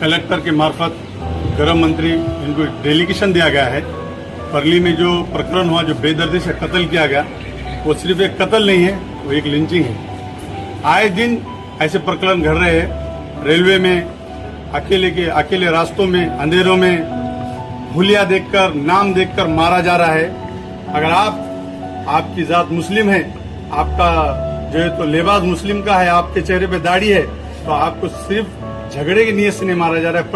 Collector के मार्फत गृह मंत्री इनको डेलीगेशन दिया गया है। परली में जो प्रकरण हुआ, जो बेदर्दी से कत्ल किया गया, वो सिर्फ एक कत्ल नहीं है, वो एक लिंचिंग है। आए दिन ऐसे प्रकरण घट रहे हैं। रेलवे में अकेले रास्तों में, अंधेरों में हुलिया देखकर, नाम देखकर मारा जा रहा है। अगर आपकी जात मुस्लिम है, आपका जो है तो लिबास मुस्लिम का है, आपके चेहरे पे दाढ़ी है, तो आपको सिर्फ झगड़े की नीयत से नहीं मारा जा रहा है,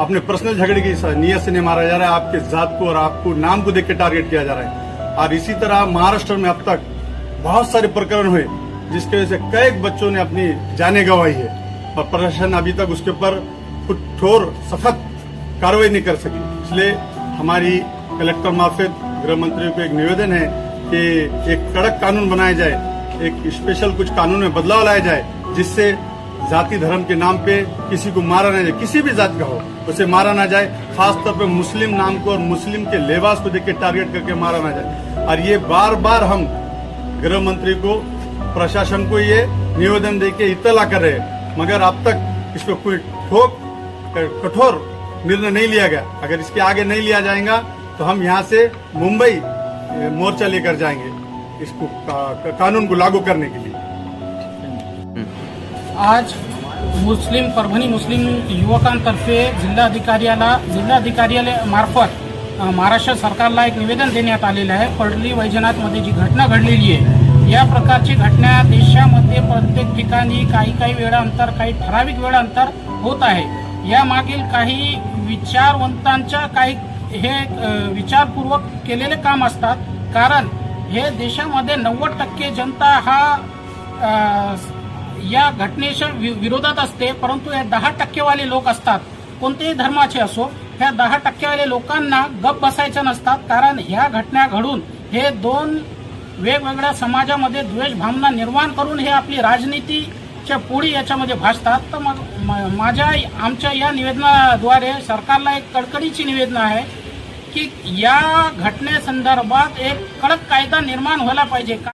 अपने पर्सनल झगड़े की नीयत से नहीं मारा जा रहा है, आपके जात को और आपको नाम को देख के टारगेट किया जा रहा है। और इसी तरह महाराष्ट्र में अब तक बहुत सारे प्रकरण हुए जिसकी वजह से कई बच्चों ने अपनी जानें गंवाई है और प्रशासन अभी तक उसके ऊपर कुछ ठोस सख्त कार्रवाई नहीं कर सकी। इसलिए हमारी कलेक्टर मार्फत गृह मंत्री को एक निवेदन है कि एक कड़क कानून बनाया जाए, एक स्पेशल कुछ कानून में बदलाव लाया जाए, जिससे जाति धर्म के नाम पे किसी को मारा ना जाए, किसी भी जात का हो उसे मारा ना जाए। खासतौर पे मुस्लिम नाम को और मुस्लिम के लिबास को देख के टारगेट करके मारा ना जाए। और ये बार बार हम गृह मंत्री को, प्रशासन को ये निवेदन देके इत्तला कर रहे हैं, मगर अब तक इस पर कोई कठोर निर्णय नहीं लिया गया। अगर इसके आगे नहीं लिया जाएगा तो हम यहाँ से मुंबई मोर्चा लेकर जाएंगे इसको कानून को लागू करने के लिए। आज परभणी मुस्लिम युवकांतर्फे जिल्हाधिकार्यालय मार्फत महाराष्ट्र सरकारला एक निवेदन देण्यात आलेलं आहे। परली वैजनाथमध्ये जी घटना घडलेली आहे, या प्रकारची घटना देशामध्ये प्रत्येक ठिकाणी काही वेळानंतर, काही ठराविक वेळानंतर होत आहे। या मागील काही विचारवंतांच्या काही हे विचारपूर्वक केलेले काम असतात, कारण हे देशामध्ये 90% जनता हा या घटनेच्या विरोधात असते, परंतु हे 10% वाले लोक असतात, कोणतेही धर्माचे असो, ह्या 10% वाले लोकांना गप बसायचं नसतात। कारण ह्या घटना घडून हे दोन वेगवेगळ्या समाजामध्ये द्वेष भावना निर्माण करून हे आपली राजनीतीच्या पोळी याच्यामध्ये भासतात। तर मग आमच्या या निवेदनाद्वारे सरकारला एक कडकडीची निवेदन आहे की या घटनेसंदर्भात एक कडक कायदा निर्माण व्हायला पाहिजे।